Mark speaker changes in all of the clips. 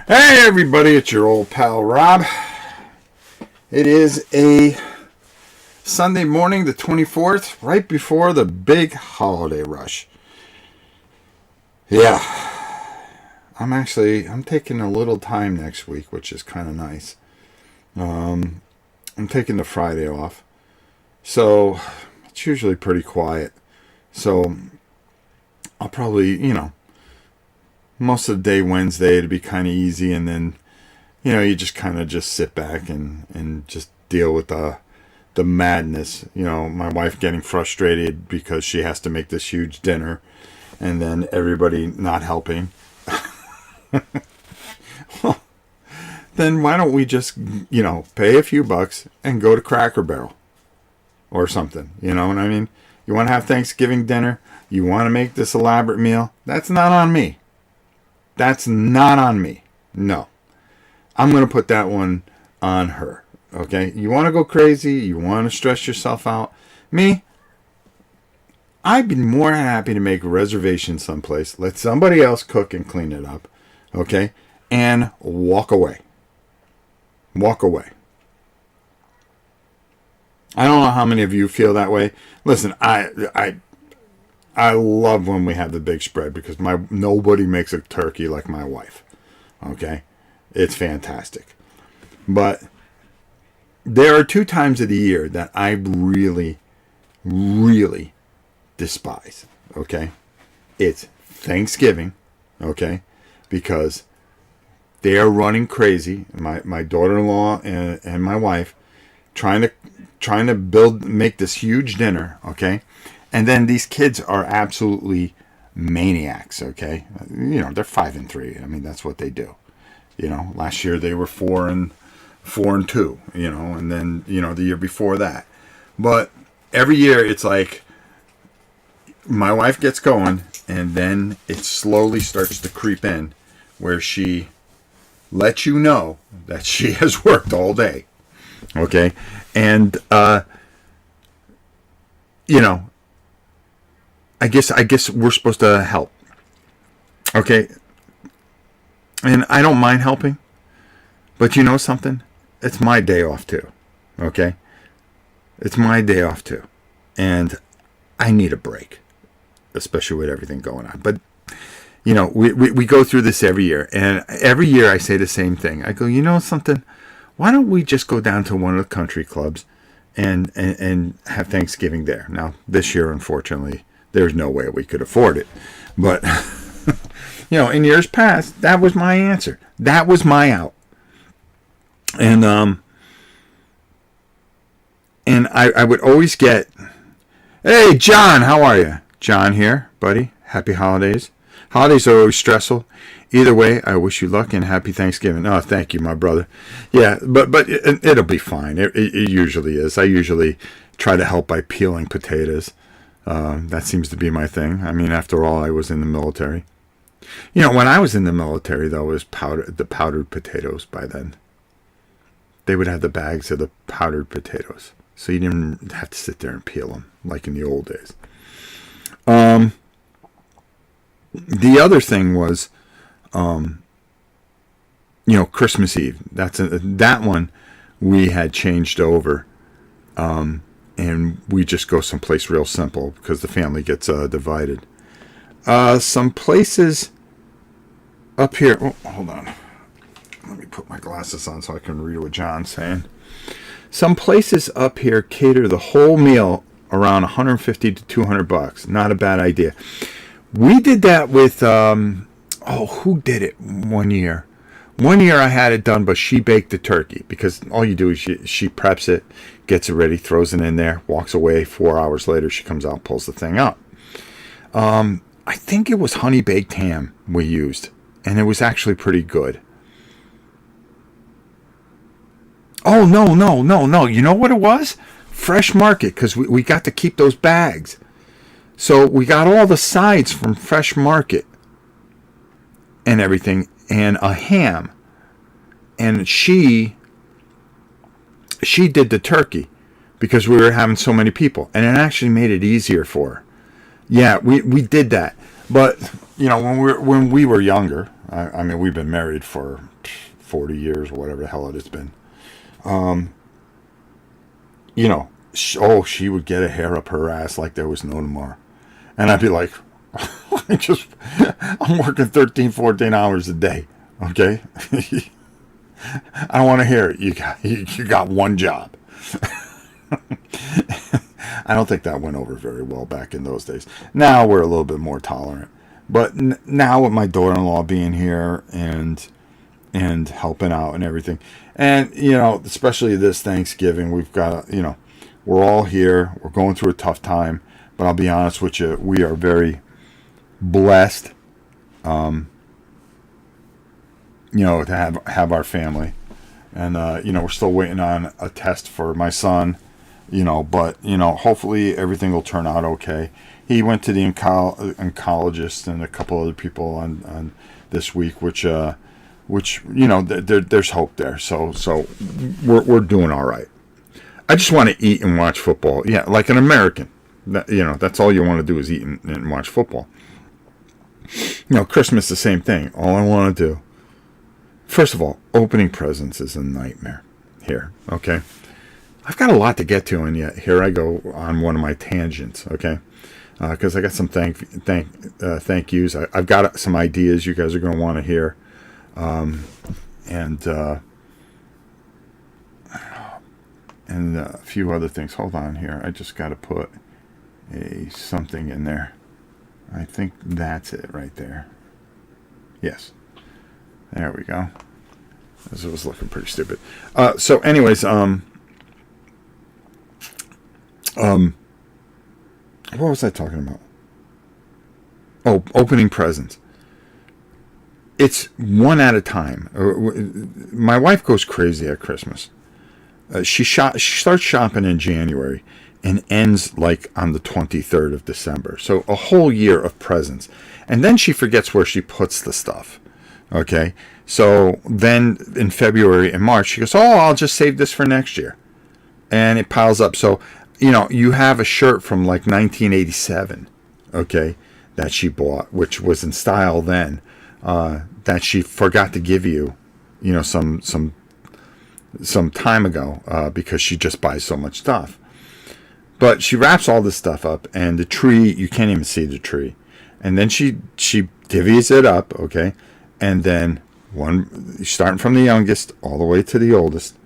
Speaker 1: Hey everybody, it's your old pal Rob. It is a Sunday morning, the 24th, right before the big holiday rush. Yeah, I'm taking a little time next week, which is kind of nice. I'm taking the Friday off, so it's usually pretty quiet. So I'll probably, most of the day Wednesday to be kind of easy, and then you just kind of just sit back and just deal with the madness. My wife getting frustrated because she has to make this huge dinner, and then everybody not helping. Well, then why don't we just pay a few bucks and go to Cracker Barrel or something? You know what I mean? You want to have Thanksgiving dinner? You want to make this elaborate meal? That's not on me. That's not on me. No. I'm going to put that one on her. Okay? You want to go crazy? You want to stress yourself out? Me? I'd be more than happy to make a reservation someplace, let somebody else cook and clean it up. Okay? And walk away. Walk away. I don't know how many of you feel that way. Listen, I love when we have the big spread because nobody makes a turkey like my wife. Okay? It's fantastic. But there are 2 times of the year that I really, really despise. Okay? It's Thanksgiving. Okay? Because they are running crazy. My daughter-in-law and my wife trying to make this huge dinner. Okay? And then these kids are absolutely maniacs. Okay? They're 5 and 3. I mean, that's what they do. Last year they were 4 and 2, and then, the year before that. But every year it's like my wife gets going and then it slowly starts to creep in where she lets you know that she has worked all day. Okay? And, I guess we're supposed to help. Okay? And I don't mind helping, but you know something? It's my day off too, okay? It's my day off too, and I need a break, especially with everything going on. But, we go through this every year, and every year I say the same thing. I go, you know something? Why don't we just go down to one of the country clubs and have Thanksgiving there? Now, this year, unfortunately, there's no way we could afford it, but... in years past, that was my answer. That was my out. And I would always get, hey, John, how are you? John here, buddy. Happy holidays. Holidays are always stressful. Either way, I wish you luck and happy Thanksgiving. Oh, thank you, my brother. Yeah, but it'll be fine. It usually is. I usually try to help by peeling potatoes. That seems to be my thing. I mean, after all, I was in the military. When I was in the military, though, it was the powdered potatoes by then. They would have the bags of the powdered potatoes. So you didn't have to sit there and peel them like in the old days. The other thing was, Christmas Eve. That one we had changed over. And we just go someplace real simple because the family gets divided. Some places up here. Oh, hold on. Let me put my glasses on so I can read what John's saying. Some places up here cater the whole meal around 150 to 200 bucks. Not a bad idea. We did that with who did it one year? One year I had it done, but she baked the turkey because all you do is she preps it, gets it ready, throws it in there, walks away. 4 hours later, she comes out, pulls the thing out. I think it was honey baked ham we used, and it was actually pretty good. Oh, no. You know what it was? Fresh Market, because we got to keep those bags. So we got all the sides from Fresh Market and everything, and a ham. And she did the turkey because we were having so many people, and it actually made it easier for her. Yeah, we did that. But when we were younger, I mean, we've been married for 40 years or whatever the hell it has been. She would get a hair up her ass like there was no tomorrow. And I'd be like, I'm working 13, 14 hours a day. Okay. I don't want to hear it. You got one job. I don't think that went over very well back in those days. Now we're a little bit more tolerant. But now with my daughter-in-law being here and helping out and everything, and especially this Thanksgiving, we've got we're all here. We're going through a tough time, but I'll be honest with you, we are very blessed, to have our family, and we're still waiting on a test for my son, but hopefully everything will turn out okay. He went to the oncologist and a couple other people on this week, which there's hope there. So we're doing all right. I just want to eat and watch football. Yeah, like an American. That's all you want to do is eat and watch football. Christmas the same thing. All I want to do. First of all, opening presents is a nightmare here. Okay, I've got a lot to get to, and yet here I go on one of my tangents. Okay, because I got some thank yous. I've got some ideas you guys are going to want to hear, and a few other things. Hold on here. I just got to put something in there. I think that's it right there. Yes. There we go. This was looking pretty stupid. So anyways, what was I talking about? Oh, opening presents. It's one at a time. My wife goes crazy at Christmas. She starts shopping in January and ends like on the 23rd of December. So a whole year of presents. And then she forgets where she puts the stuff. Okay? So then in February and March, she goes, I'll just save this for next year. And it piles up. So, you have a shirt from like 1987, okay, that she bought, which was in style then, that she forgot to give you, some time ago, because she just buys so much stuff. But she wraps all this stuff up, and the tree, you can't even see the tree. And then she divvies it up, okay? And then starting from the youngest all the way to the oldest,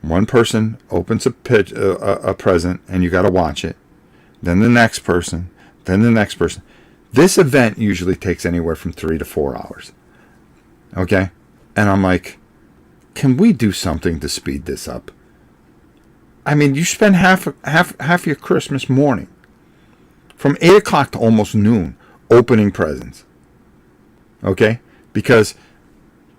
Speaker 1: one person opens a present, and you got to watch it. Then the next person, then the next person. This event usually takes anywhere from 3 to 4 hours, okay? And I'm like, can we do something to speed this up? I mean, you spend half your Christmas morning, from 8 o'clock to almost noon, opening presents. Okay? Because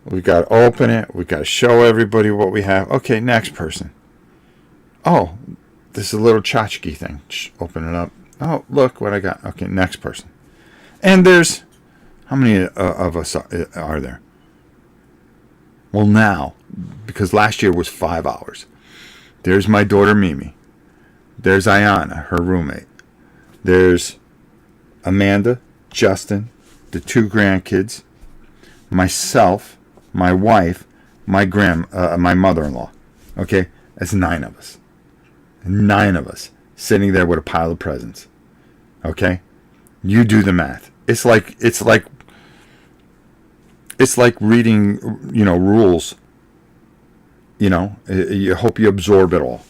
Speaker 1: we've got to open it. We've got to show everybody what we have. Okay, next person. Oh, this is a little tchotchke thing. Open it up. Oh, look what I got. Okay, next person. And there's, how many of us are there? Well, now, because last year was 5 hours. There's my daughter Mimi. There's Ayana, her roommate. There's Amanda, Justin, the 2 grandkids, myself, my wife, my mother-in-law. Okay, that's 9 of us. 9 of us sitting there with a pile of presents. Okay, you do the math. It's like reading, rules. You hope you absorb it all.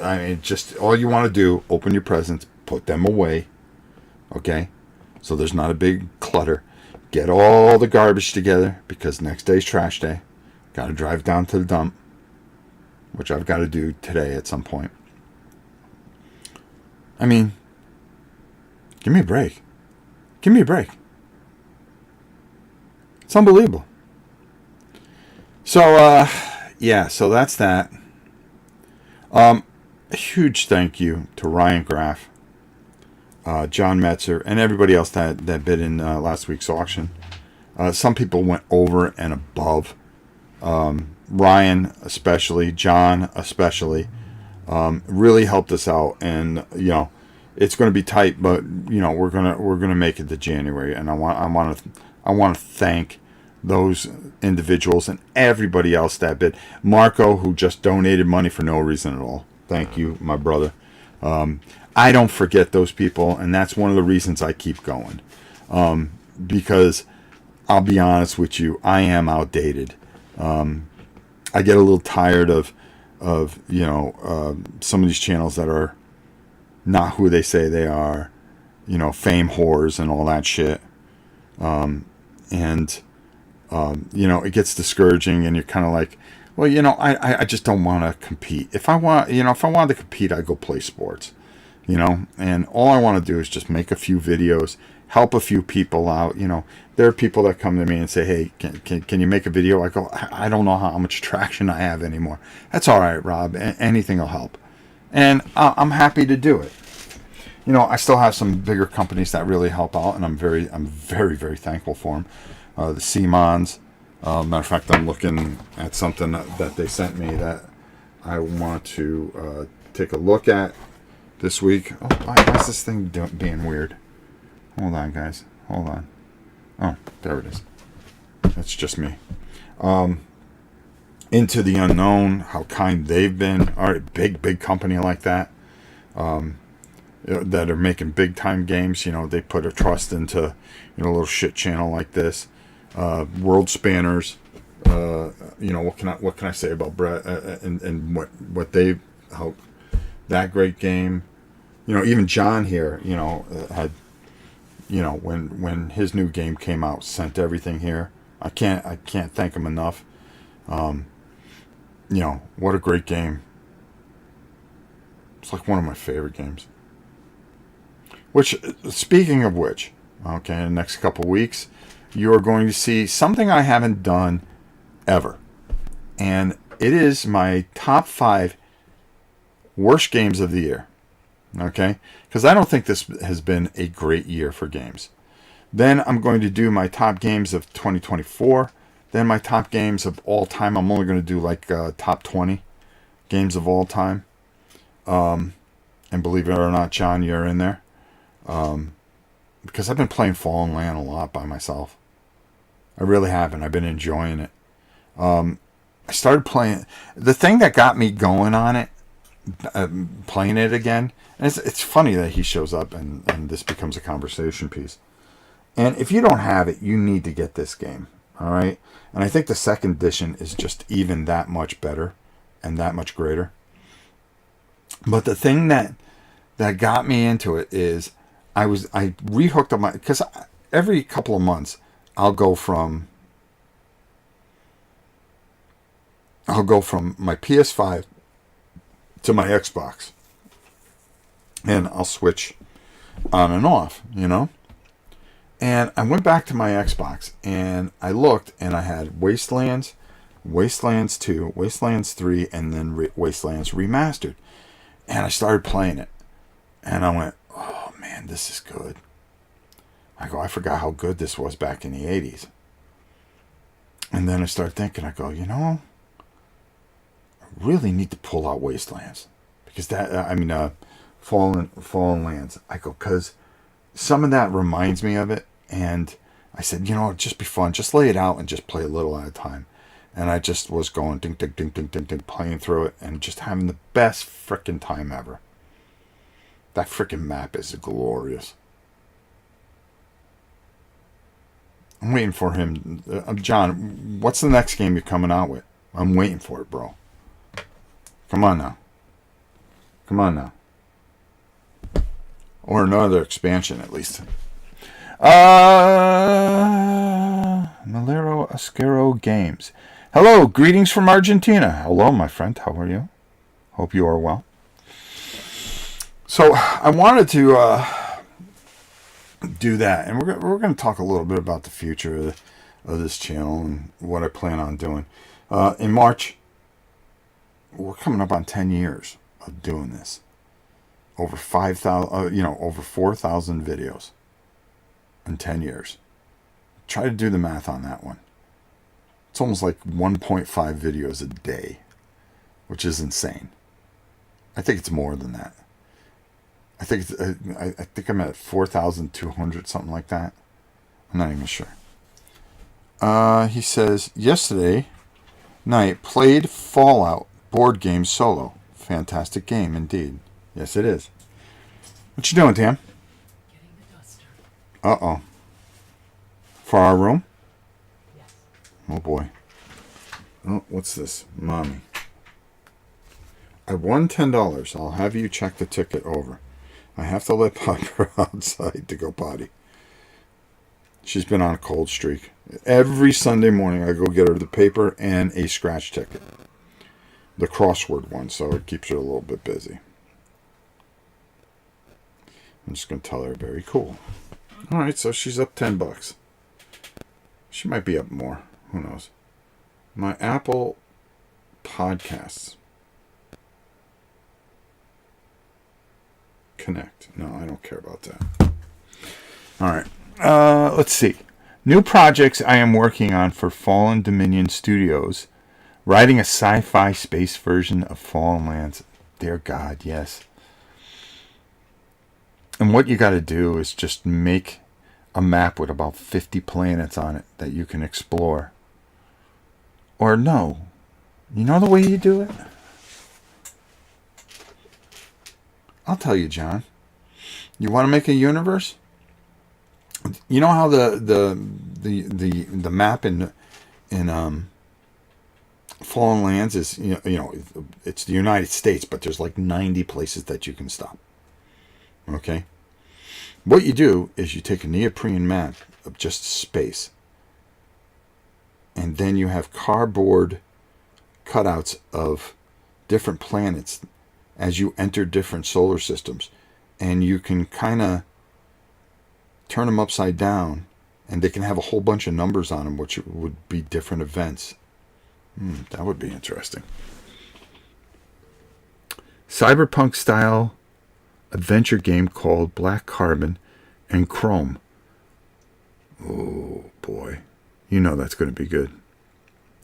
Speaker 1: I mean, just all you want to do, open your presents, put them away, okay? So there's not a big clutter. Get all the garbage together, because next day's trash day. Got to drive down to the dump, which I've got to do today at some point. I mean, give me a break. Give me a break. It's unbelievable. So, so that's that. A huge thank you to Ryan Graff, John Metzer, and everybody else that bid in last week's auction. Some people went over and above. Ryan especially, John especially, really helped us out. And, it's going to be tight, but we're gonna make it to January, and I want to thank those individuals and everybody else that bid. Marco, who just donated money for no reason at all. Thank you, my brother. I don't forget those people, and that's one of the reasons I keep going. Because I'll be honest with you, I am outdated. I get a little tired of some of these channels that are not who they say they are, fame whores and all that shit. It gets discouraging, and you're kind of like, well, I just don't want to compete. If I wanted to compete, I'd go play sports, and all I want to do is just make a few videos, help a few people out. There are people that come to me and say, hey, can you make a video? I go, I don't know how much traction I have anymore. That's all right, Rob. Anything will help. And I'm happy to do it. I still have some bigger companies that really help out, and I'm very, very thankful for them. The Simons. Matter of fact, I'm looking at something that they sent me that I want to take a look at this week. Oh, why is this thing being weird? Hold on, guys. Hold on. Oh, there it is. That's just me. Into the Unknown, how kind they've been. All right, big company like that, that are making big time games. They put a trust into a little shit channel like this. World Spanners. What can I say about Brett and what they helped that great game. Even John here. Had when his new game came out, sent everything here. I can't thank him enough. What a great game. It's like one of my favorite games. Which, speaking of which, okay, in the next couple weeks, you're going to see something I haven't done ever. And it is my top 5 worst games of the year. Okay? Because I don't think this has been a great year for games. Then I'm going to do my top games of 2024. Then my top games of all time. I'm only going to do like top 20 games of all time. And believe it or not, John, you're in there. Because I've been playing Fallen Land a lot by myself. I really haven't. I've been enjoying it. I started playing. The thing that got me going on it, playing it again, and it's funny that he shows up and this becomes a conversation piece. And if you don't have it, you need to get this game. All right? And I think the second edition is just even that much better and that much greater. But the thing that got me into it is I rehooked up because every couple of months I'll go from my PS5 to my Xbox, and I'll switch on and off, And I went back to my Xbox and I looked, and I had Wastelands 2, Wastelands 3, and then Wastelands Remastered. And I started playing it. And I went, oh man, this is good. I forgot how good this was back in the 80s. And then I started thinking, I really need to pull out Wastelands. Because Fallen Lands. Because some of that reminds me of it. And I said, it'd just be fun. Just lay it out and just play a little at a time. And I just was going ding, ding, ding, ding, ding, ding, playing through it and just having the best frickin' time ever. That frickin' map is glorious. I'm waiting for him. John, what's the next game you're coming out with? I'm waiting for it, bro. Come on now. Or another expansion, at least. Malero Ascaro Games. Hello, greetings from Argentina. Hello, my friend. How are you? Hope you are well. So, I wanted to do that, and we're going to talk a little bit about the future of this channel and what I plan on doing. In March, we're coming up on 10 years of doing this. Over 5,000, over 4,000 videos in 10 years. Try to do the math on that one. It's almost like 1.5 videos a day, which is insane. I think it's more than that. I think it's, I think I'm at 4,200, something like that. I'm not even sure. He says, yesterday night played Fallout board game solo. Fantastic game indeed. Yes, it is. What you doing, Tam?
Speaker 2: Getting the duster.
Speaker 1: Uh-oh. For our room?
Speaker 2: Yes.
Speaker 1: Oh, boy. Oh, what's this? Mommy. I won $10. I'll have you check the ticket over. I have to let Piper outside to go potty. She's been on a cold streak. Every Sunday morning I go get her the paper and a scratch ticket. The crossword one, so it keeps her a little bit busy. I'm just going to tell her very cool. All right, so she's up $10. She might be up more. Who knows? My Apple Podcasts. Connect. No, I don't care about that. All right. Let's see. New projects I am working on for Fallen Dominion Studios. Writing a sci-fi space version of Fallen Lands. Dear God, yes. And what you got to do is just make a map with about 50 planets on it that you can explore. Or no. You know the way you do it? I'll tell you, John. You want to make a universe? You know how the map in Fallen Lands is, you know it's the United States, but there's like 90 places that you can stop. Okay? What you do is you take a neoprene map of just space, and then you have cardboard cutouts of different planets as you enter different solar systems, and you can kind of turn them upside down, and they can have a whole bunch of numbers on them, which would be different events. That would be interesting. Cyberpunk style adventure game called Black Carbon and Chrome. Oh boy, you know that's going to be good.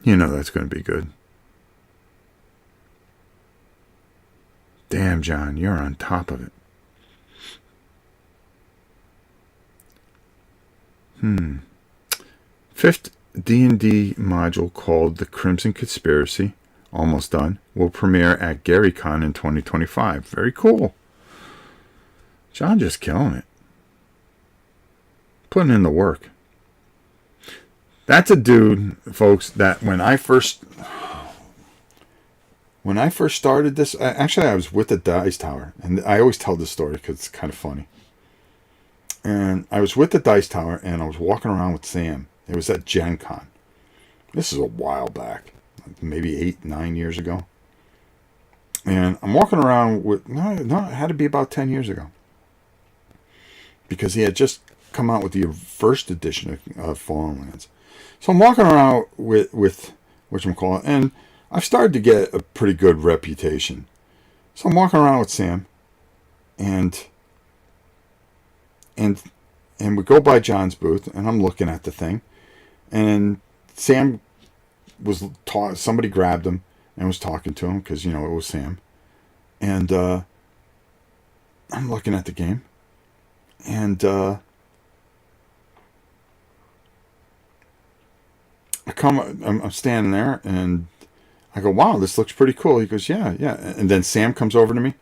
Speaker 1: You know that's going to be good. Damn, John, you're on top of it. Fifth D&D module called The Crimson Conspiracy, almost done, will premiere at GaryCon in 2025. Very cool. John just killing it. Putting in the work. That's a dude, folks, that when I first started this, actually I was with the Dice Tower, and I always tell this story because it's kind of funny. And I was with the Dice Tower, and I was walking around with Sam. It was at Gen Con. This is a while back, maybe 8-9 years ago. And I'm walking around with, no, it had to be about 10 years ago. Because he had just come out with the first edition of Fallen Lands. So I'm walking around with whatchamacallit, and I've started to get a pretty good reputation. So I'm walking around with Sam, and we go by John's booth, and I'm looking at the thing, and Sam was somebody grabbed him and was talking to him because it was Sam, and I'm looking at the game, and I'm standing there, and I go, wow, this looks pretty cool. He goes, yeah. And then Sam comes over to me,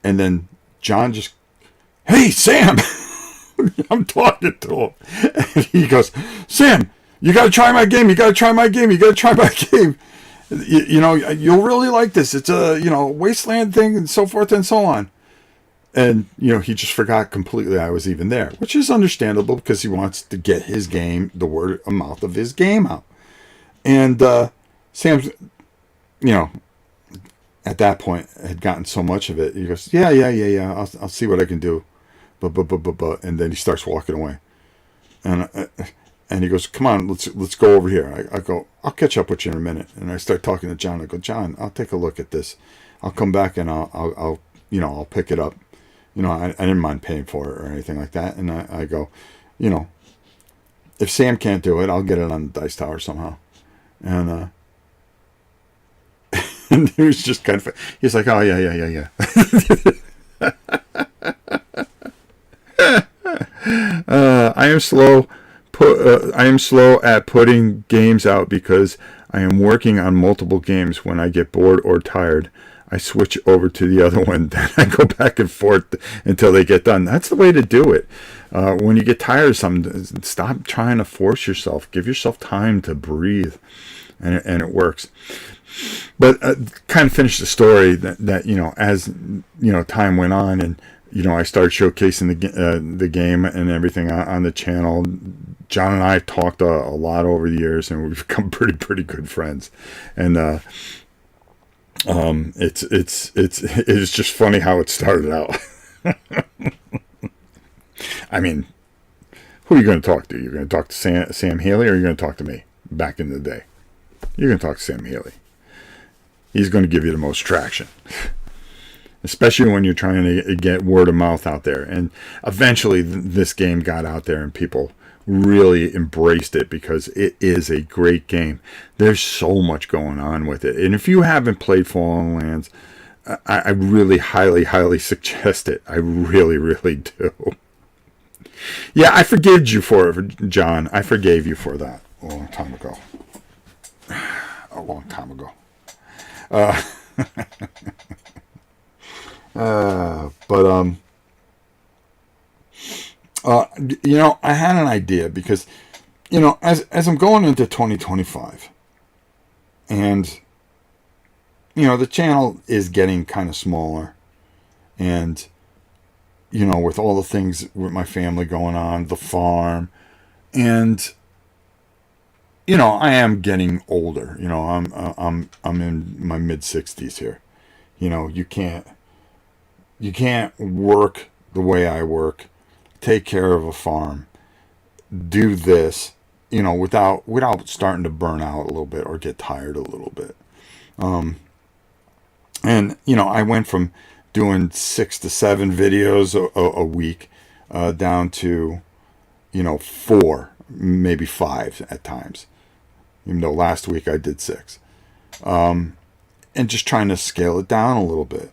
Speaker 1: and then John just, hey, Sam! I'm talking to him. And he goes, Sam, you got to try my game. You got to try my game. You got to try my game. You'll really like this. It's a, wasteland thing and so forth and so on. And, he just forgot completely I was even there, which is understandable because he wants to get his game, the word of mouth of his game out. And Sam's, at that point had gotten so much of it. He goes, yeah. I'll see what I can do. But, and then he starts walking away. And he goes, come on, let's go over here. I go, I'll catch up with you in a minute. And I start talking to John. I go, John, I'll take a look at this. I'll come back and I'll pick it up. I didn't mind paying for it or anything like that. And I go, if Sam can't do it, I'll get it on the Dice Tower somehow. And and he was just kind of, he's like, oh, yeah. am slow. I am slow at putting games out because I am working on multiple games. When I get bored or tired, I switch over to the other one. Then I go back and forth until they get done. That's the way to do it. When you get tired of something, stop trying to force yourself. Give yourself time to breathe, and it works. But kind of finish the story that as time went on, and I started showcasing the game and everything on the channel. John and I have talked a lot over the years, and we've become pretty good friends. And it's just funny how it started out. I mean, who are you going to talk to? You're going to talk to Sam Healy, or are you going to talk to me? Back in the day, you're going to talk to Sam Healy. He's going to give you the most traction, especially when you're trying to get word of mouth out there. And eventually this game got out there and people really embraced it because it is a great game. There's so much going on with it. And if you haven't played Fallen Lands, I really highly suggest it. I really do. Yeah, I forgive you for it, John. I forgave you for that a long time ago. A long time ago. I had an idea because, as I'm going into 2025, and, the channel is getting kind of smaller, and, with all the things with my family going on, the farm, and, I am getting older. I'm in my mid-60s here. You can't work the way I work, take care of a farm, do this, without starting to burn out a little bit or get tired a little bit. And I went from doing 6 to 7 videos a week down to 4, maybe 5 at times. Even though last week I did 6. And just trying to scale it down a little bit.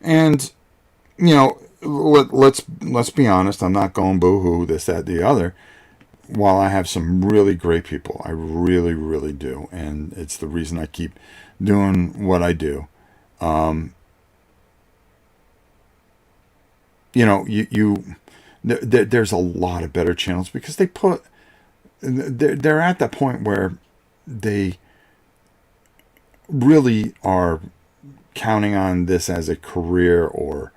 Speaker 1: And, let's be honest, I'm not going boo-hoo, this, that, the other. While I have some really great people, I really do. And it's the reason I keep doing what I do. There's a lot of better channels because they're at that point where they really are counting on this as a career, or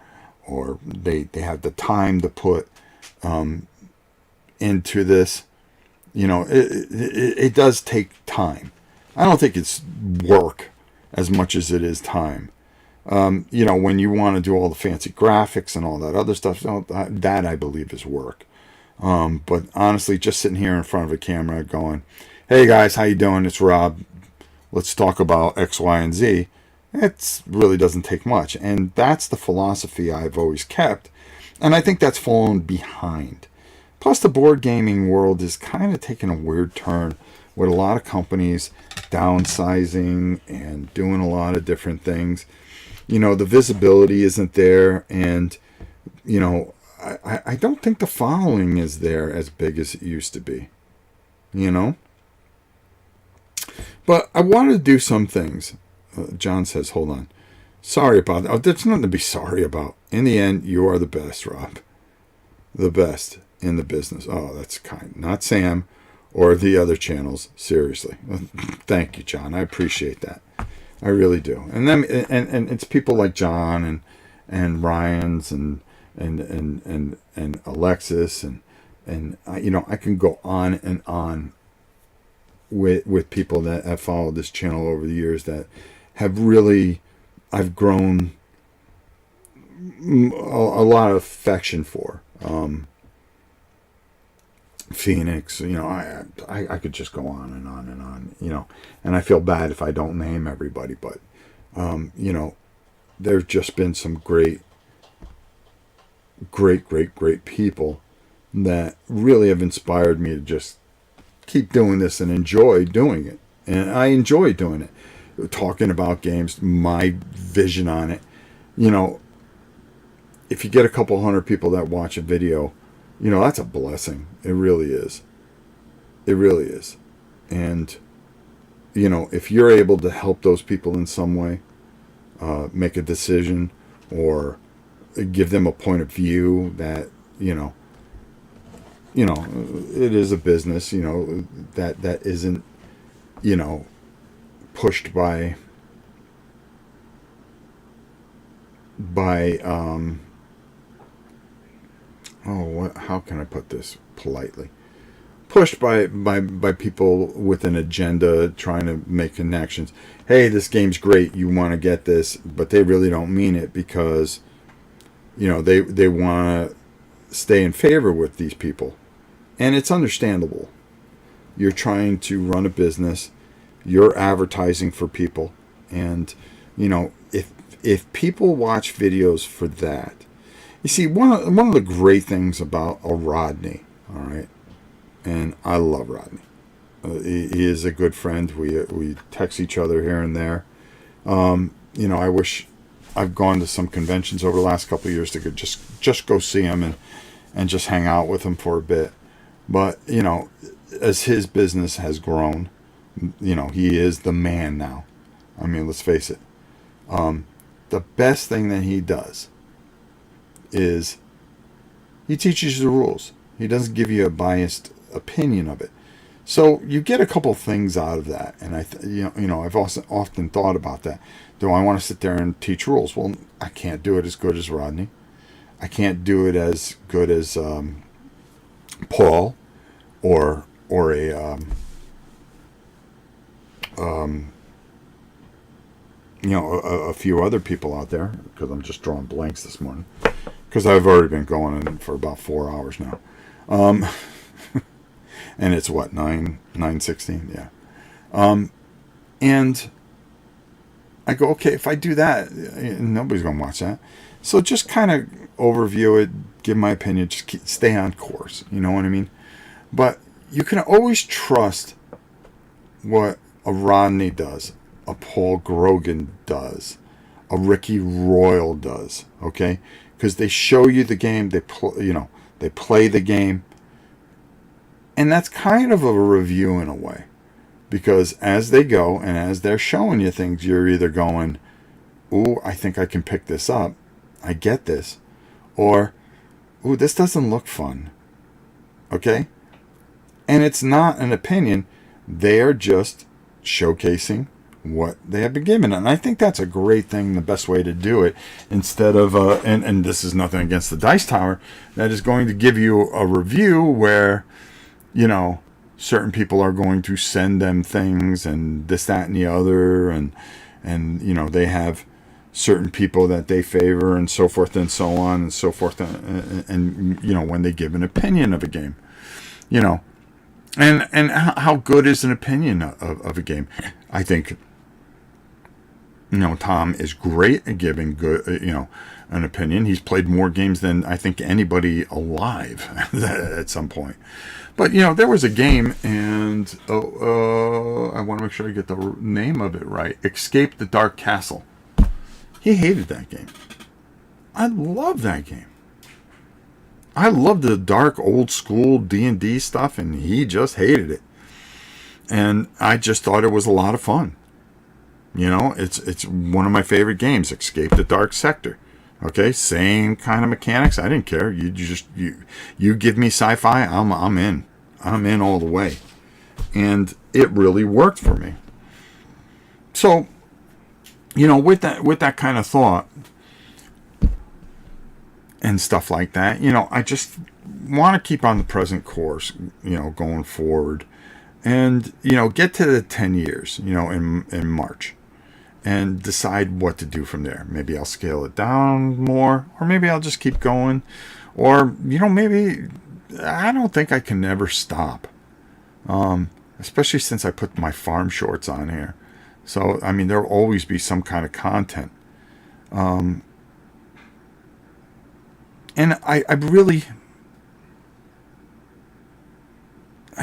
Speaker 1: they have the time to put into this. It does take time. I don't think it's work as much as it is time. When you want to do all the fancy graphics and all that other stuff, that I believe is work. But honestly, just sitting here in front of a camera going, "Hey guys, how you doing? It's Rob. Let's talk about X, Y, and Z." It really doesn't take much. And that's the philosophy I've always kept. And I think that's fallen behind. Plus, the board gaming world is kind of taking a weird turn with a lot of companies downsizing and doing a lot of different things. The visibility isn't there. And, I don't think the following is there as big as it used to be. But I wanted to do some things. John says, hold on. Sorry about that. Oh, there's nothing to be sorry about. In the end, you are the best, Rob. The best in the business. Oh, that's kind. Not Sam or the other channels. Seriously. Thank you, John. I appreciate that. I really do. And then and it's people like John and Ryan's and Alexis and I can go on and on with people that have followed this channel over the years that have really, I've grown a lot of affection for. Phoenix, I could just go on and on and on, and I feel bad if I don't name everybody, but, there's just been some great people that really have inspired me to just keep doing this and enjoy doing it. And I enjoy doing it. Talking about games, my vision on it. If you get a couple hundred people that watch a video, That's a blessing. It really is. It really is. And, if you're able to help those people in some way, make a decision or give them a point of view that, it is a business, that isn't, pushed by how can I put this politely? Pushed by people with an agenda trying to make connections. Hey, this game's great. You want to get this, but they really don't mean it because, they want to stay in favor with these people. And it's understandable. You're trying to run a business. You're advertising for people. And, if people watch videos for that, you see, one of the great things about a Rodney, all right, and I love Rodney. He is a good friend. We text each other here and there. I wish I've gone to some conventions over the last couple of years to just go see him and just hang out with him for a bit. But as his business has grown, he is the man now. I mean, let's face it. The best thing that he does is he teaches you the rules. He doesn't give you a biased opinion of it. So you get a couple things out of that, and I've also often thought about that. Do I want to sit there and teach rules? Well, I can't do it as good as Rodney. I can't do it as good as Paul or a few other people out there, because I'm just drawing blanks this morning because I've already been going in for about 4 hours now. And it's what, 9:16? Yeah. And I go, okay, if I do that, nobody's going to watch that. So just kind of overview it, give my opinion, just stay on course. You know what I mean? But you can always trust what a Rodney does, a Paul Grogan does, a Ricky Royal does, okay? Because they show you the game, they play the game. And that's kind of a review in a way. Because as they go and as they're showing you things, you're either going, ooh, I think I can pick this up. I get this. Or, ooh, this doesn't look fun. Okay? And it's not an opinion. They are just showcasing what they have been given. And I think that's a great thing, the best way to do it. Instead of, and this is nothing against the Dice Tower, that is going to give you a review where, certain people are going to send them things and this, that, and the other. And they have certain people that they favor and so forth and so on and so forth. And when they give an opinion of a game, and how good is an opinion of a game? I think, Tom is great at giving good, an opinion. He's played more games than I think anybody alive at some point. But, there was a game, and I want to make sure I get the name of it right. Escape the Dark Castle. He hated that game. I love that game. I love the dark, old school D&D stuff, and he just hated it. And I just thought it was a lot of fun. It's one of my favorite games, Escape the Dark Sector. Okay, same kind of mechanics. I didn't care. You give me sci-fi, I'm in. I'm in all the way. And it really worked for me. So, with that kind of thought and stuff like that, I just want to keep on the present course, going forward. And, get to the 10 years, in March. And decide what to do from there. Maybe I'll scale it down more, or maybe I'll just keep going, or maybe I don't think I can ever stop. Especially since I put my farm shorts on here, so I mean there'll always be some kind of content. And I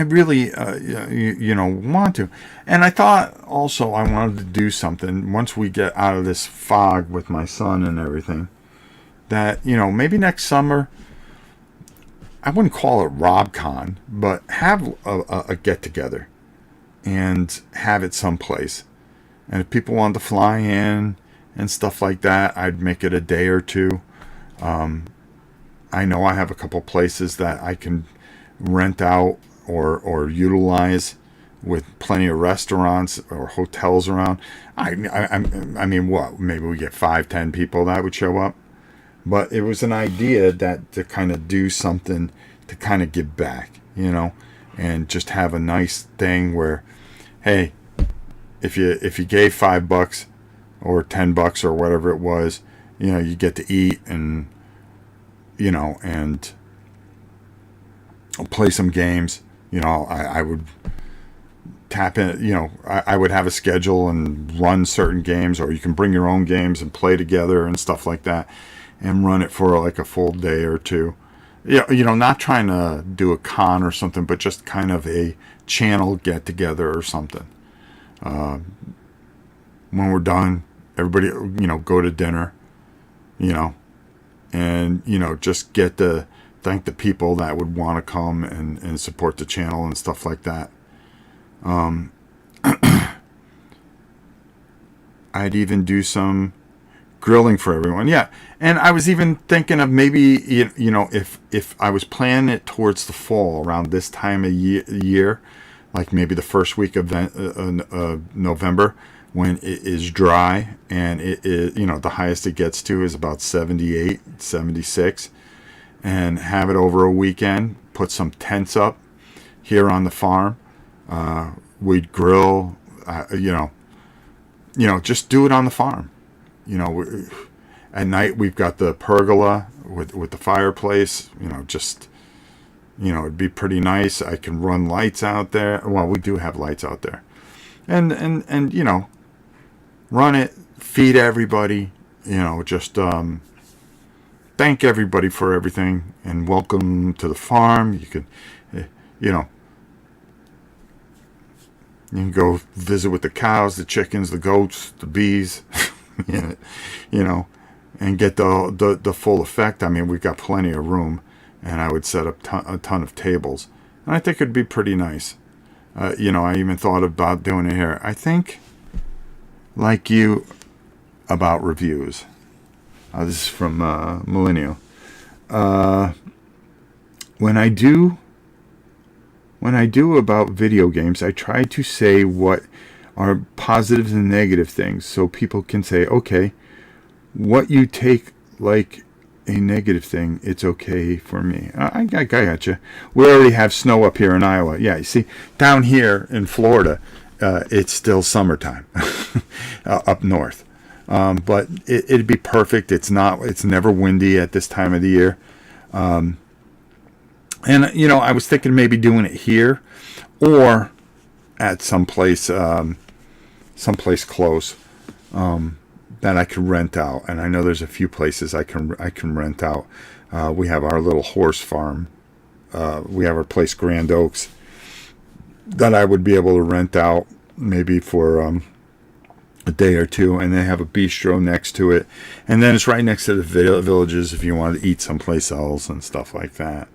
Speaker 1: really want to. And I thought also I wanted to do something once we get out of this fog with my son and everything, that, maybe next summer I wouldn't call it RobCon, but have a get together and have it someplace. And if people want to fly in and stuff like that, I'd make it a day or two. I know I have a couple places that I can rent out or utilize with plenty of restaurants or hotels around. I mean, what? Maybe we get 5-10 people that would show up. But it was an idea that to kind of do something to kind of give back, and just have a nice thing where, hey, if you gave $5 or $10 or whatever it was, you get to eat and and play some games. I would tap in. I would have a schedule and run certain games, or you can bring your own games and play together and stuff like that, and run it for like a full day or two. Yeah, not trying to do a con or something, but just kind of a channel get together or something. When we're done, everybody, go to dinner, and, just get to thank the people that would want to come and support the channel and stuff like that. I'd even do some grilling for everyone. Yeah. And I was even thinking of maybe, if I was planning it towards the fall around this time of year, like maybe the first week of November, when it is dry and it is, the highest it gets to is about 78, 76, and have it over a weekend, put some tents up here on the farm. We'd grill, just do it on the farm. At night we've got the pergola with the fireplace, it'd be pretty nice. I can run lights out there. Well, we do have lights out there. And run it, feed everybody, just thank everybody for everything and welcome to the farm. You could, you can go visit with the cows, the chickens, the goats, the bees, and get the full effect. I mean, we've got plenty of room, and I would set up a ton of tables. And I think it'd be pretty nice. I even thought about doing it here. I think, like you, about reviews. This is from Millennial. When I do about video games, I try to say what are positives and negative things, so people can say, okay, what you take like a negative thing, it's okay for me. I got you. We already have snow up here in Iowa. Yeah, you see, down here in Florida, it's still summertime up north. But it'd be perfect. It's never windy at this time of the year. And I was thinking maybe doing it here or at someplace close, that I could rent out. And I know there's a few places I can rent out. We have our little horse farm. We have our place Grand Oaks that I would be able to rent out maybe for a day or two, and they have a bistro next to it, and then it's right next to the villages if you want to eat someplace else and stuff like that.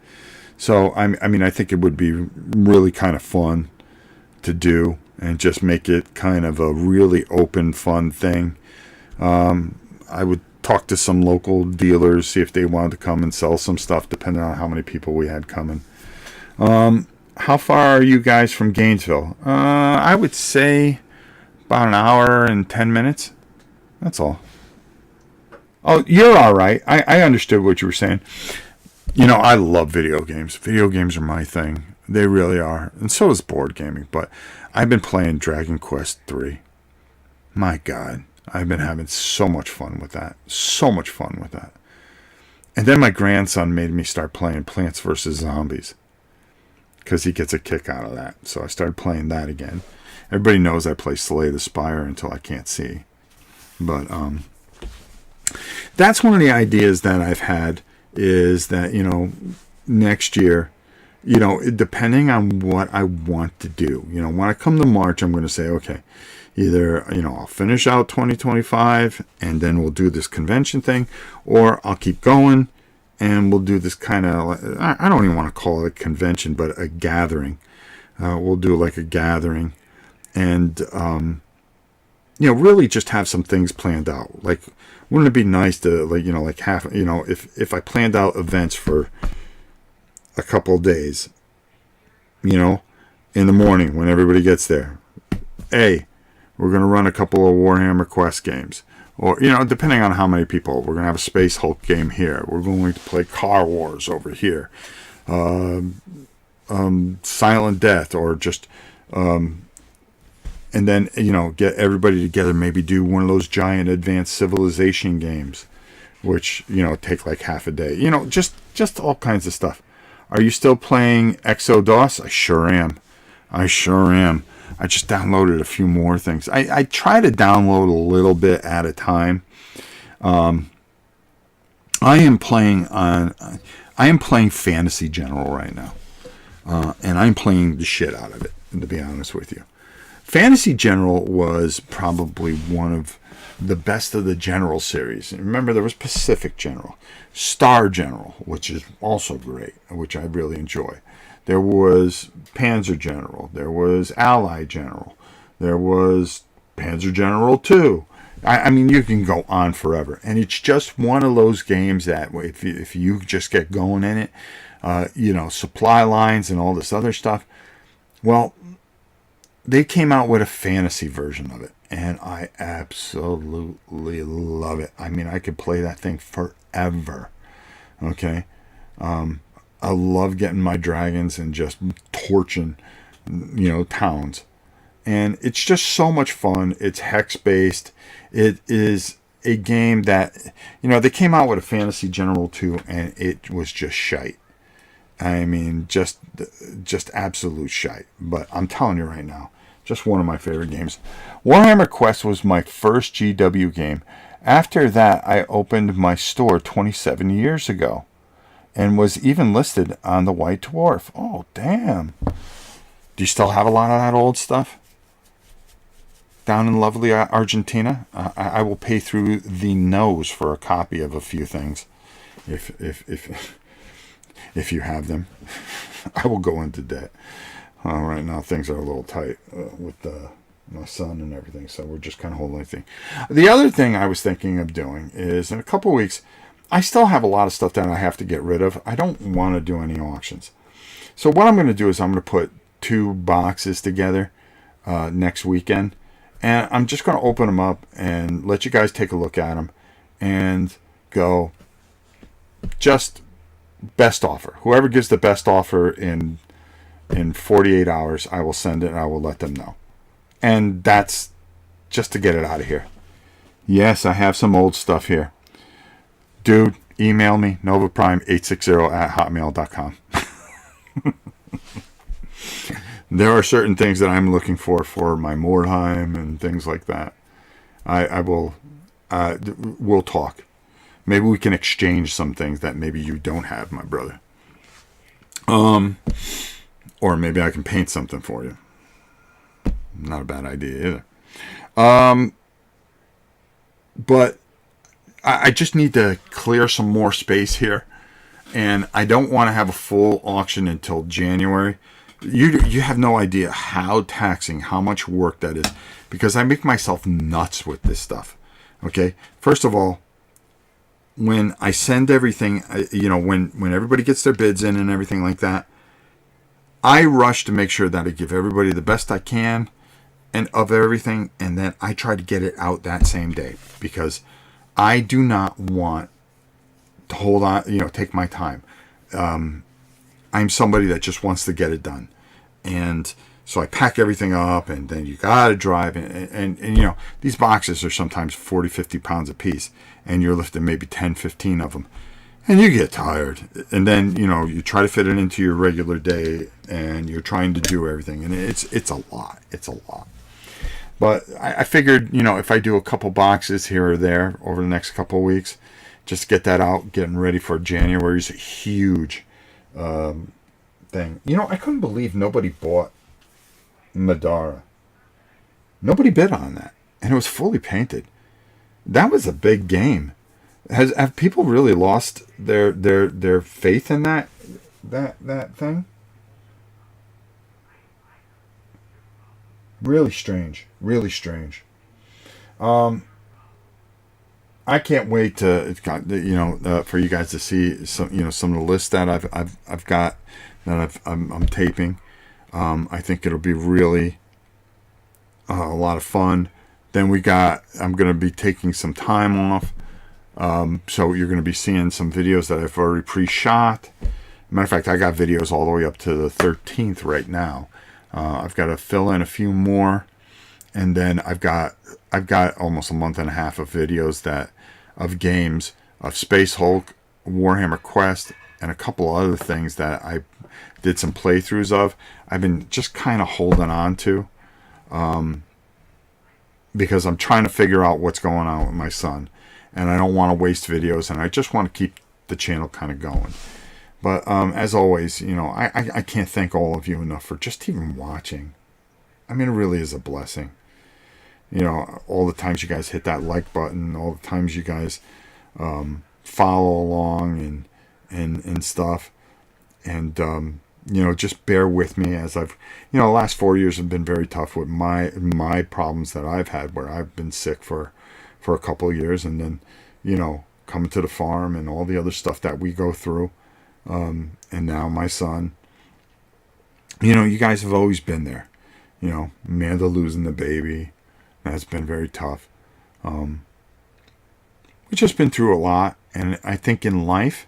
Speaker 1: So I think it would be really kind of fun to do and just make it kind of a really open, fun thing. I would talk to some local dealers, see if they wanted to come and sell some stuff, depending on how many people we had coming. How far are you guys from Gainesville? I would say about an hour and 10 minutes. That's all. Oh, you're all right. I understood what you were saying. I love video games. Video games are my thing. They really are. And so is board gaming. But I've been playing Dragon Quest 3. My God. I've been having so much fun with that. So much fun with that. And then my grandson made me start playing Plants vs. Zombies, because he gets a kick out of that. So I started playing that again. Everybody knows I play Slay the Spire until I can't see. But that's one of the ideas that I've had, is that, next year, depending on what I want to do, when I come to March, I'm going to say, okay, either, I'll finish out 2025 and then we'll do this convention thing, or I'll keep going and we'll do this kind of, I don't even want to call it a convention, but a gathering. We'll do like a gathering, and really just have some things planned out. Like, wouldn't it be nice to, like half, if I planned out events for a couple of days, in the morning when everybody gets there. Hey, we're going to run a couple of Warhammer Quest games. Or, depending on how many people. We're going to have a Space Hulk game here. We're going to play Car Wars over here. Silent Death, or just... and then, get everybody together. Maybe do one of those giant Advanced Civilization games. Which, take like half a day. Just all kinds of stuff. Are you still playing Exodus? I sure am. I just downloaded a few more things. I try to download a little bit at a time. I am playing Fantasy General right now. And I'm playing the shit out of it, to be honest with you. Fantasy General was probably one of the best of the General series. And remember, there was Pacific General, Star General, which is also great, which I really enjoy. There was Panzer General. There was Allied General. There was Panzer General 2. I mean, you can go on forever. And it's just one of those games that if you just get going in it, supply lines and all this other stuff, well, they came out with a fantasy version of it. And I absolutely love it. I mean, I could play that thing forever. Okay? I love getting my dragons and just torching, towns. And it's just so much fun. It's hex-based. It is a game that, they came out with a Fantasy General 2, and it was just shite. I mean, just absolute shite. But I'm telling you right now, just one of my favorite games. Warhammer Quest was my first GW game. After that, I opened my store 27 years ago. And was even listed on the White Dwarf. Oh, damn. Do you still have a lot of that old stuff? Down in lovely Argentina? I will pay through the nose for a copy of a few things. If you have them. I will go into debt. Right now, things are a little tight with my son and everything. So we're just kind of holding everything. The other thing I was thinking of doing is in a couple weeks, I still have a lot of stuff that I have to get rid of. I don't want to do any auctions. So what I'm going to do is I'm going to put 2 boxes together next weekend. And I'm just going to open them up and let you guys take a look at them and go just best offer. Whoever gives the best offer in 48 hours, I will send it and I will let them know. And that's just to get it out of here. Yes, I have some old stuff here. Dude, email me, novaprime860@hotmail.com. There are certain things that I'm looking for my Mordheim and things like that. We'll talk. Maybe we can exchange some things that maybe you don't have, my brother. Or maybe I can paint something for you. Not a bad idea either. But I just need to clear some more space here, and I don't want to have a full auction until January. You have no idea how taxing, how much work that is, because I make myself nuts with this stuff. Okay, first of all, when I send everything, when everybody gets their bids in and everything like that, I rush to make sure that I give everybody the best I can and of everything, and then I try to get it out that same day, because I do not want to hold on, take my time. I'm somebody that just wants to get it done. And so I pack everything up, and then you got to drive. And these boxes are sometimes 40, 50 pounds a piece, and you're lifting maybe 10, 15 of them. And you get tired. And then, you try to fit it into your regular day, and you're trying to do everything. And it's a lot. It's a lot. But I figured, if I do a couple boxes here or there over the next couple of weeks, just get that out, getting ready for January's huge thing. I couldn't believe nobody bought Madara. Nobody bid on that. And it was fully painted. That was a big game. Have people really lost their faith in that thing? Really strange. Really strange. Um, I can't wait to for you guys to see some of the lists that I've got that I'm taping. I think it'll be really a lot of fun. Then I'm going to be taking some time off. So you're going to be seeing some videos that I've already pre-shot. Matter of fact, I got videos all the way up to the 13th right now. I've got to fill in a few more, and then I've got almost a month and a half of videos of games of Space Hulk, Warhammer Quest, and a couple other things that I did some playthroughs of. I've been just kind of holding on to, because I'm trying to figure out what's going on with my son, and I don't want to waste videos, and I just want to keep the channel kind of going. But as always, I can't thank all of you enough for just even watching. I mean, it really is a blessing. All the times you guys hit that like button, all the times you guys follow along and stuff, and just bear with me as the last 4 years have been very tough with my problems that I've had, where I've been sick for a couple of years, and then coming to the farm and all the other stuff that we go through, and now my son. You guys have always been there. Amanda losing the baby, that's been very tough. We've just been through a lot, and I think in life,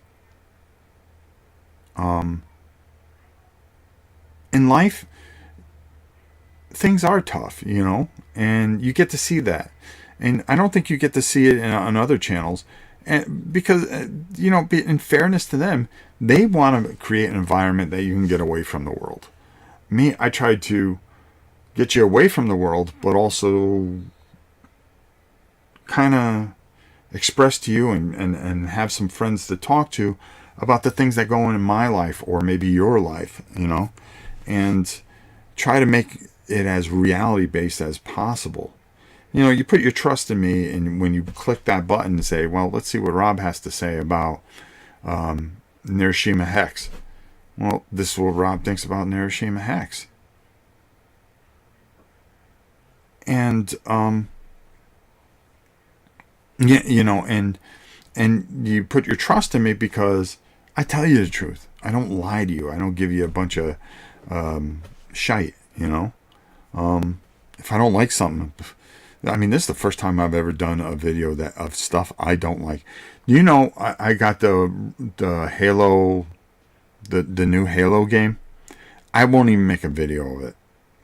Speaker 1: things are tough, and you get to see that. And I don't think you get to see it on other channels, and because in fairness to them, they want to create an environment that you can get away from the world. Me, I tried to get you away from the world, but also kind of express to you and have some friends to talk to about the things that go on in my life, or maybe your life, and try to make it as reality based as possible. You put your trust in me, and when you click that button and say, well, let's see what Rob has to say about Hiroshima Hex. Well, this is what Rob thinks about Hiroshima Hex. And and you put your trust in me because I tell you the truth. I don't lie to you. I don't give you a bunch of shite. If I don't like something, I mean, this is the first time I've ever done a video of stuff I don't like. I got the Halo, the new Halo game. I won't even make a video of it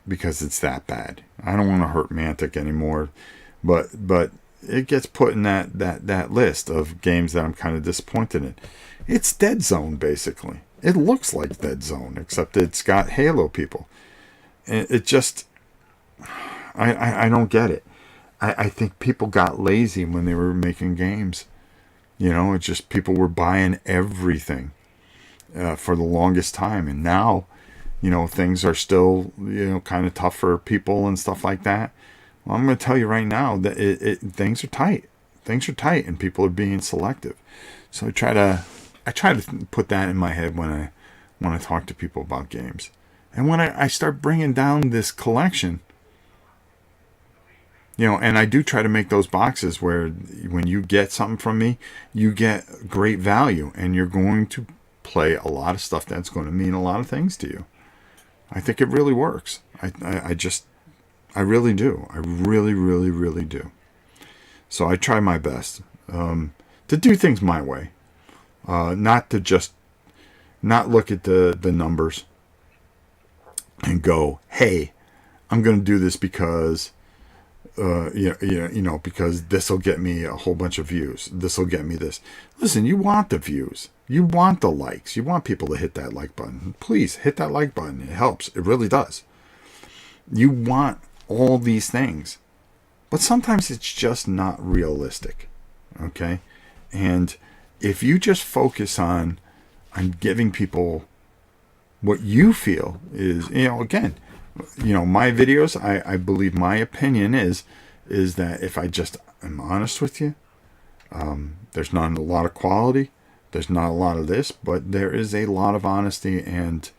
Speaker 1: because it's that bad. I don't want to hurt Mantic anymore, but it gets put in that list of games that I'm kind of disappointed in. It's Dead Zone, basically. It looks like Dead Zone, except it's got Halo people. It just, I don't get it. I think people got lazy when they were making games. It's just people were buying everything for the longest time. And now, things are still, kind of tough for people and stuff like that. Well, I'm going to tell you right now that things are tight. Things are tight, and people are being selective. So I try to put that in my head when I talk to people about games. And when I start bringing down this collection, and I do try to make those boxes where when you get something from me, you get great value, and you're going to play a lot of stuff that's going to mean a lot of things to you. I think it really works. I really do. I really, really, really do. So I try my best to do things my way, not look at the numbers and go, hey, I'm going to do this because because this will get me a whole bunch of views. This will get me this. Listen, you want the views. You want the likes. You want people to hit that like button. Please hit that like button. It helps. It really does. You want all these things. But sometimes it's just not realistic. Okay? And if you just focus on giving people what you feel is, again, my videos, I believe my opinion is that if I just am honest with you, There's not a lot of quality. There's not a lot of this, but there is a lot of honesty and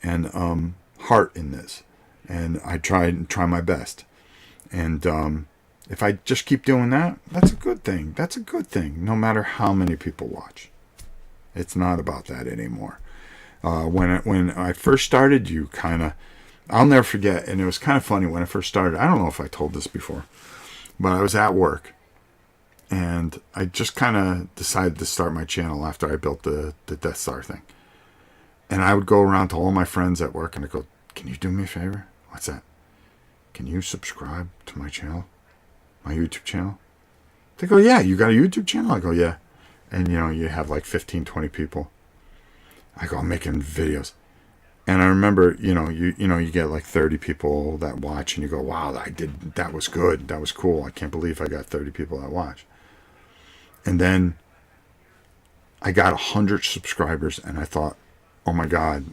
Speaker 1: heart in this. And I try my best. And if I just keep doing that, that's a good thing. That's a good thing, no matter how many people watch. It's not about that anymore. When I first started, I'll never forget, and it was kind of funny when I first started. I don't know if I told this before, but I was at work, and I just kind of decided to start my channel after I built the Death Star thing. And I would go around to all my friends at work, and I go, "Can you do me a favor? What's that? Can you subscribe to my channel, my YouTube channel?" They go, "Yeah, you got a YouTube channel?" I go, "Yeah." And you have like 15, 20 people. I go, "I'm making videos." And I remember, you get like 30 people that watch, and you go, "Wow, that was good. That was cool. I can't believe I got 30 people that watch." And then I got 100 subscribers, and I thought, "Oh my God,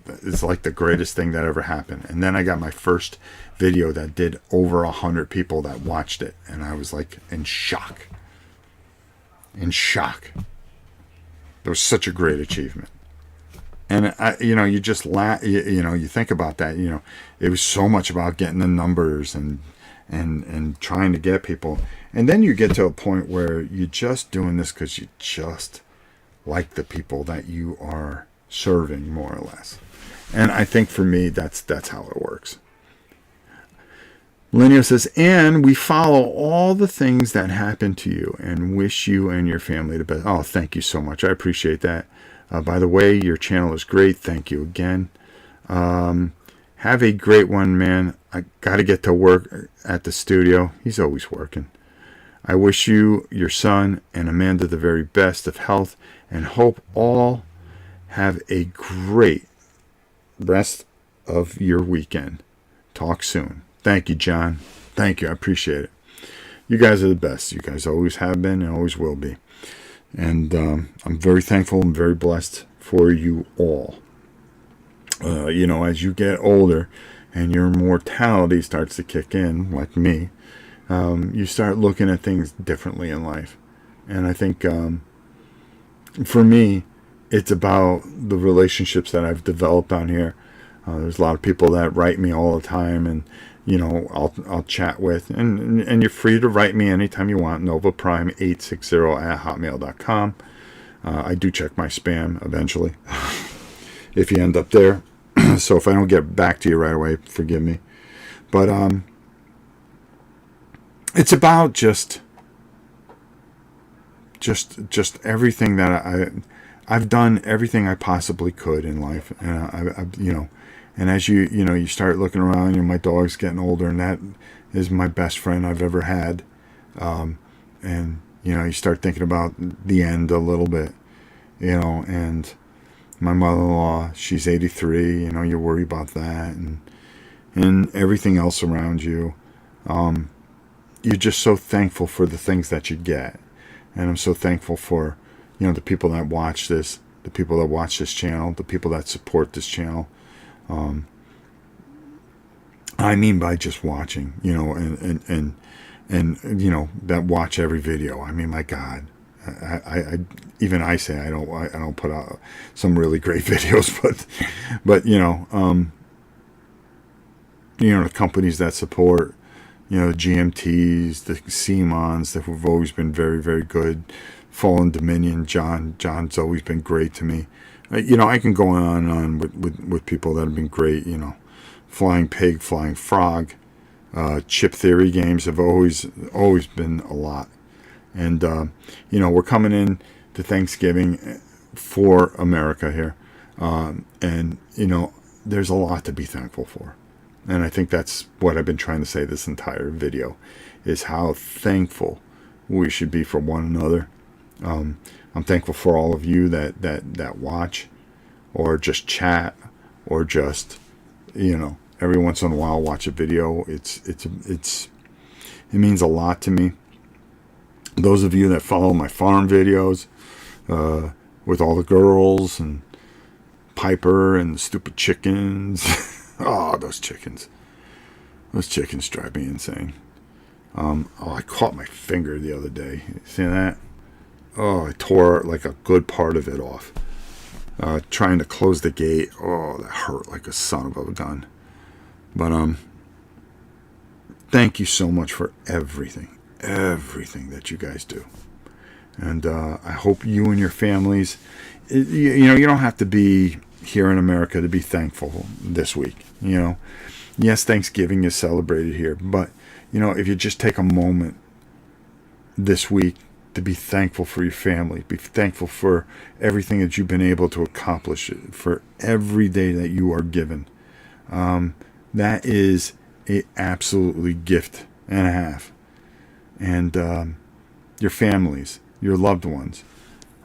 Speaker 1: it's like the greatest thing that ever happened." And then I got my first video that did over 100 people that watched it, and I was like in shock. In shock. It was such a great achievement. And you just you think about that. It was so much about getting the numbers and trying to get people, and then you get to a point where you're just doing this because you just like the people that you are serving, more or less. And I think for me, that's how it works. Linnea says, "And we follow all the things that happen to you and wish you and your family the best." Oh, thank you so much. I appreciate that. By the way, your channel is great. Thank you again. Have a great one, man. I got to get to work at the studio. He's always working. I wish you, your son, and Amanda the very best of health, and hope all have a great rest of your weekend. Talk soon. Thank you, John. Thank you. I appreciate it. You guys are the best. You guys always have been and always will be. And I'm very thankful and very blessed for you all. As you get older and your mortality starts to kick in, like me, you start looking at things differently in life. And I think for me, it's about the relationships that I've developed on here. There's a lot of people that write me all the time, and I'll chat with, and you're free to write me anytime you want. NovaPrime860@hotmail.com. I do check my spam eventually if you end up there. So if I don't get back to you right away, forgive me. But it's about just everything that I've done, everything I possibly could in life, and and as you start looking around, my dog's getting older, and that is my best friend I've ever had. And you start thinking about the end a little bit, and my mother-in-law, she's 83, you worry about that, and everything else around you. You're just so thankful for the things that you get. And I'm so thankful for, the people that watch this, the people that watch this channel, the people that support this channel. I mean by just watching, and that watch every video. I mean, my God, I say I don't put out some really great videos, but the companies that support, the GMTs, the CMONs that have always been very, very good. Fallen Dominion, John's always been great to me. I can go on and on with people that have been great. Flying Pig, Flying Frog, Chip Theory games have always been a lot. And we're coming in to Thanksgiving for America here, and there's a lot to be thankful for. And I think that's what I've been trying to say this entire video, is how thankful we should be for one another. I'm thankful for all of you that watch, or just chat, or just every once in a while watch a video. It means a lot to me. Those of you that follow my farm videos, with all the girls and Piper and the stupid chickens. Oh, those chickens drive me insane. Oh, I caught my finger the other day. See that? Oh, I tore like a good part of it off. Trying to close the gate. Oh, that hurt like a son of a gun. But thank you so much for everything that you guys do. And I hope you and your families, you don't have to be here in America to be thankful this week. Yes, Thanksgiving is celebrated here, but if you just take a moment this week to be thankful for your family, be thankful for everything that you've been able to accomplish, for every day that you are given. That is a absolutely gift and a half. And your families, your loved ones,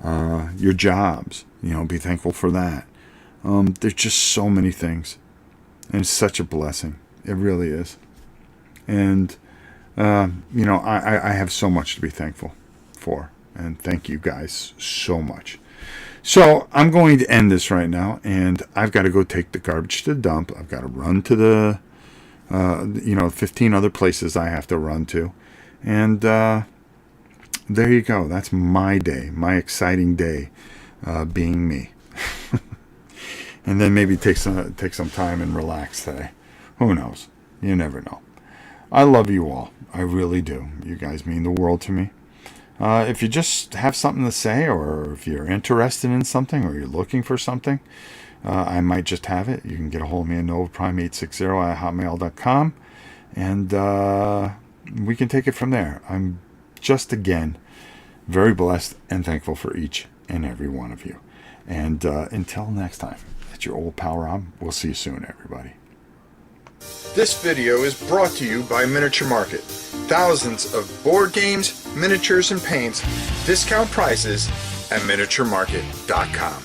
Speaker 1: your jobs, be thankful for that. There's just so many things, and it's such a blessing. It really is. And I have so much to be thankful for, and thank you guys so much. So I'm going to end this right now, and I've got to go take the garbage to the dump. I've got to run to the 15 other places I have to run to, and there you go. That's my day, my exciting day, being me. And then maybe take some time and relax today. Who knows? You never know. I love you all. I really do. You guys mean the world to me. If you just have something to say, or if you're interested in something, or you're looking for something, I might just have it. You can get a hold of me at novaprime860@hotmail.com, and we can take it from there. I'm just, again, very blessed and thankful for each and every one of you. And until next time, it's your old pal Rob. We'll see you soon, everybody. This video is brought to you by Miniature Market. Thousands of board games, miniatures, and paints, discount prices at miniaturemarket.com.